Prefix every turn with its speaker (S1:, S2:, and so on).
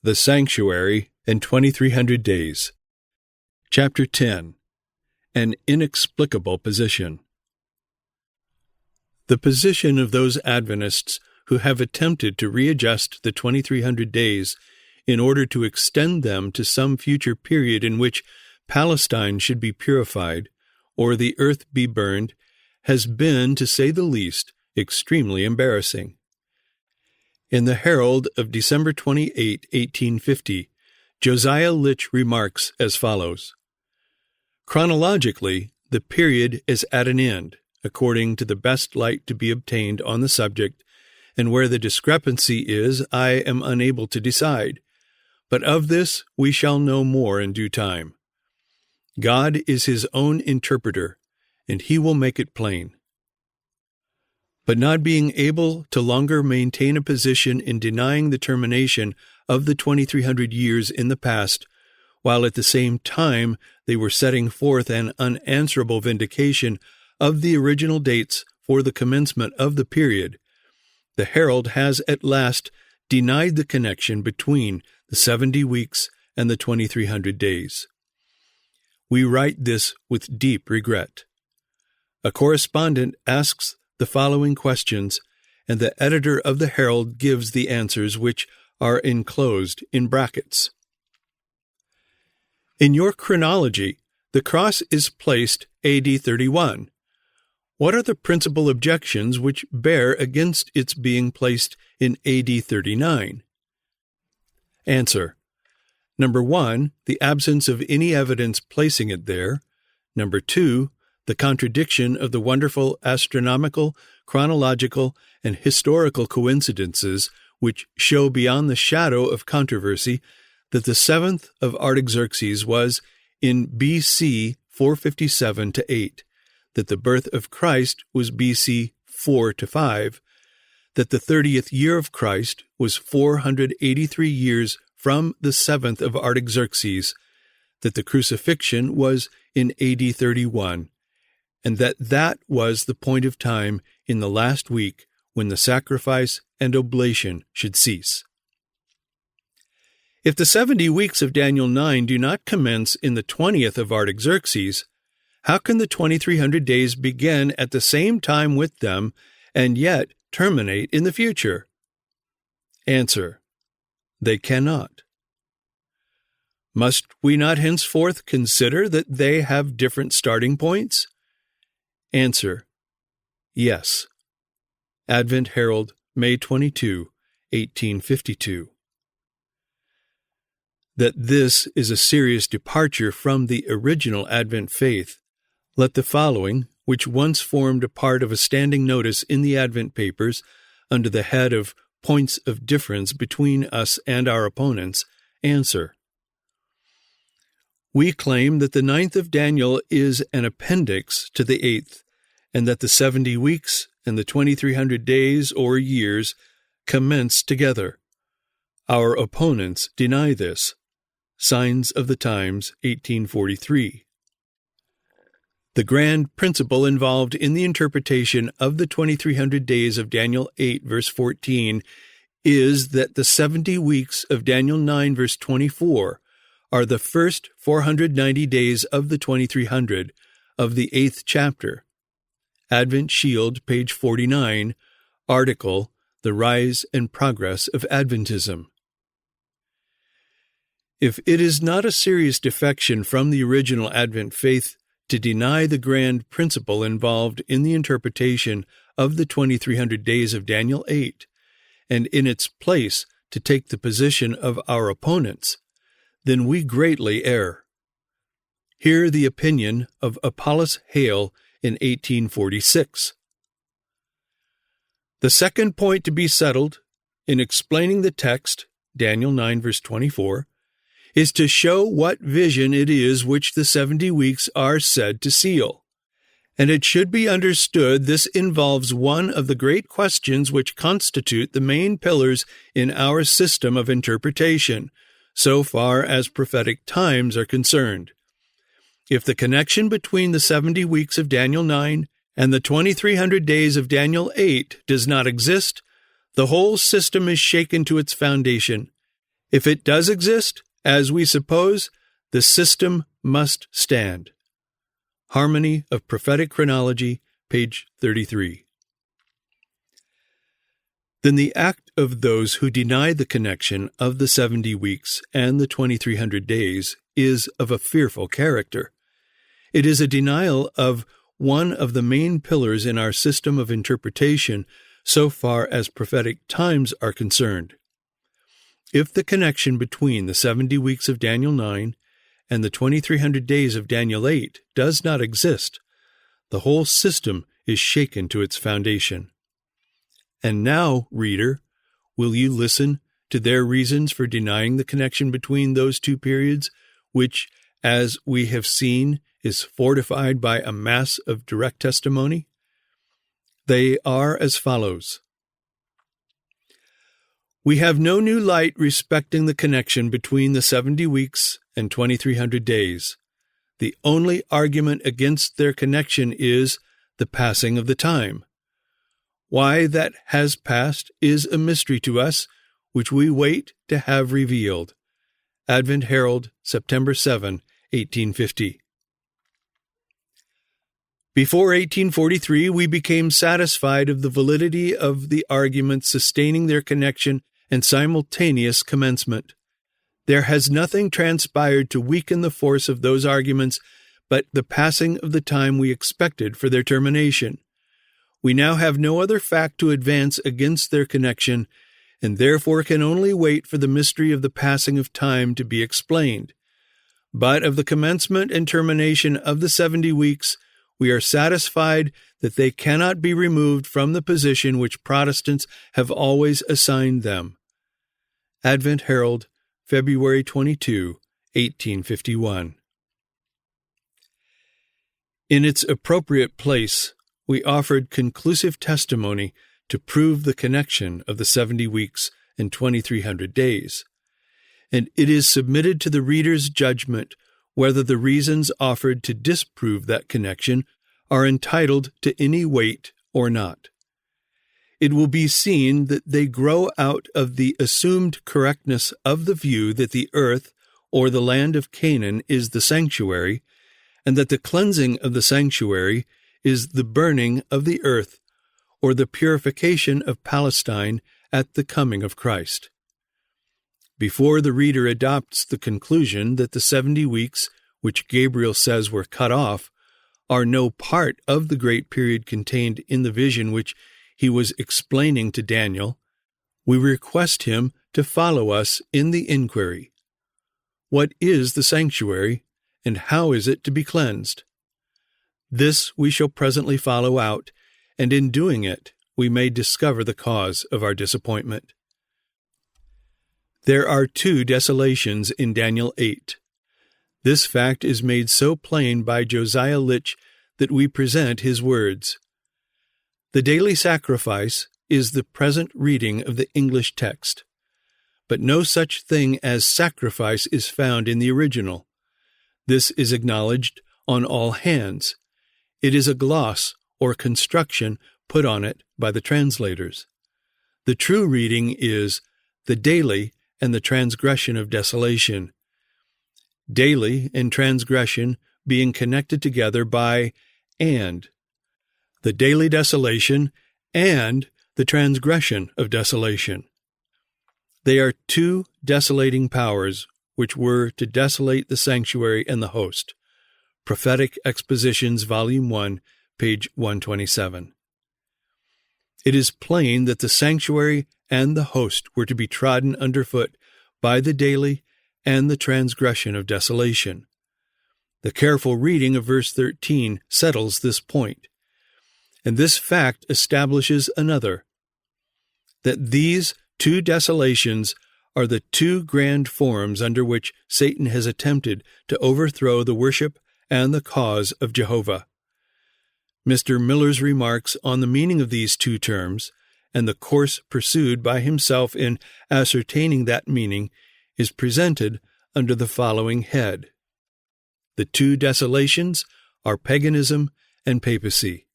S1: The Sanctuary and 2300 Days. Chapter 10. An Inexplicable Position. The position of those Adventists who have attempted to readjust the 2300 days in order to extend them to some future period in which Palestine should be purified or the earth be burned has been, to say the least, extremely embarrassing. In the Herald of December 28, 1850, Josiah Litch remarks as follows: "Chronologically, the period is at an end, according to the best light to be obtained on the subject, and where the discrepancy is, I am unable to decide. But of this we shall know more in due time. God is his own interpreter, and he will make it plain." But not being able to longer maintain a position in denying the termination of the 2300 years in the past, while at the same time they were setting forth an unanswerable vindication of the original dates for the commencement of the period, the Herald has at last denied the connection between the 70 weeks and the 2300 days. We write this with deep regret. A correspondent asks the following questions, and the editor of the Herald gives the answers, which are enclosed in brackets. In your chronology, the cross is placed AD 31. What are the principal objections which bear against its being placed in AD 39? Answer. Number 1, the absence of any evidence placing it there. Number 2, the contradiction of the wonderful astronomical, chronological, and historical coincidences which show beyond the shadow of controversy that the 7th of Artaxerxes was in B.C. 457 to 8, that the birth of Christ was B.C. 4 to 5, that the 30th year of Christ was 483 years from the 7th of Artaxerxes, that the crucifixion was in AD 31, and that was the point of time in the last week when the sacrifice and oblation should cease. If the 70 weeks of Daniel 9 do not commence in the 20th of Artaxerxes, how can the 2300 days begin at the same time with them and yet terminate in the future? Answer. They cannot. Must we not henceforth consider that they have different starting points? Answer. Yes. Advent Herald, May 22, 1852. That this is a serious departure from the original Advent faith, let the following, which once formed a part of a standing notice in the Advent papers under the head of Points of Difference Between Us and Our Opponents, answer. We claim that the 9th of Daniel is an appendix to the 8th, and that the 70 weeks and the 2300 days or years commence together. Our opponents deny this. Signs of the Times, 1843. The grand principle involved in the interpretation of the 2300 days of Daniel 8, verse 14, is that the 70 weeks of Daniel 9, verse 24, are the first 490 days of the 2300 of the 8th chapter. Advent Shield, page 49, article, The Rise and Progress of Adventism. If it is not a serious defection from the original Advent faith to deny the grand principle involved in the interpretation of the 2300 days of Daniel 8, and in its place to take the position of our opponents, then we greatly err. Hear the opinion of Apollos Hale in 1846. The second point to be settled in explaining the text, Daniel 9, verse 24, is to show what vision it is which the 70 weeks are said to seal. And it should be understood this involves one of the great questions which constitute the main pillars in our system of interpretation, so far as prophetic times are concerned. If the connection between the 70 weeks of Daniel 9 and the 2300 days of Daniel 8 does not exist, the whole system is shaken to its foundation, If it does exist, as we suppose, the system must stand. Harmony of Prophetic Chronology, page 33. Then the act of those who deny the connection of the 70 weeks and the 2300 days is of a fearful character. It is a denial of one of the main pillars in our system of interpretation so far as prophetic times are concerned. If the connection between the 70 weeks of Daniel 9 and the 2300 days of Daniel 8 does not exist, the whole system is shaken to its foundation. And now, reader, will you listen to their reasons for denying the connection between those two periods, which, as we have seen, is fortified by a mass of direct testimony? They are as follows. We have no new light respecting the connection between the 70 weeks and 2300 days. The only argument against their connection is the passing of the time. Why that has passed is a mystery to us, which we wait to have revealed. Advent Herald, September 7, 1850. Before 1843, we became satisfied of the validity of the arguments sustaining their connection and simultaneous commencement. There has nothing transpired to weaken the force of those arguments but the passing of the time we expected for their termination. We now have no other fact to advance against their connection, and therefore can only wait for the mystery of the passing of time to be explained. But of the commencement and termination of the 70 weeks, we are satisfied that they cannot be removed from the position which Protestants have always assigned them. Advent Herald, February 22, 1851. In its appropriate place, we offered conclusive testimony to prove the connection of the 70 weeks and 2300 days, and it is submitted to the reader's judgment whether the reasons offered to disprove that connection are entitled to any weight or not. It will be seen that they grow out of the assumed correctness of the view that the earth or the land of Canaan is the sanctuary, and that the cleansing of the sanctuary is the burning of the earth, or the purification of Palestine at the coming of Christ. Before the reader adopts the conclusion that the 70 weeks, which Gabriel says were cut off, are no part of the great period contained in the vision which he was explaining to Daniel, we request him to follow us in the inquiry. What is the sanctuary, and how is it to be cleansed? This we shall presently follow out, and in doing it, we may discover the cause of our disappointment. There are two desolations in Daniel 8. This fact is made so plain by Josiah Litch that we present his words. The daily sacrifice is the present reading of the English text, but no such thing as sacrifice is found in the original. This is acknowledged on all hands. It is a gloss or construction put on it by the translators. The true reading is the daily and the transgression of desolation. Daily and transgression being connected together by and. The daily desolation and the transgression of desolation. They are two desolating powers which were to desolate the sanctuary and the host. Prophetic Expositions, Volume 1, page 127. It is plain that the sanctuary and the host were to be trodden underfoot by the daily and the transgression of desolation. The careful reading of verse 13 settles this point, and this fact establishes another, that these two desolations are the two grand forms under which Satan has attempted to overthrow the worship and the cause of Jehovah. Mr. Miller's remarks on the meaning of these two terms and the course pursued by himself in ascertaining that meaning is presented under the following head. The two desolations are paganism and papacy.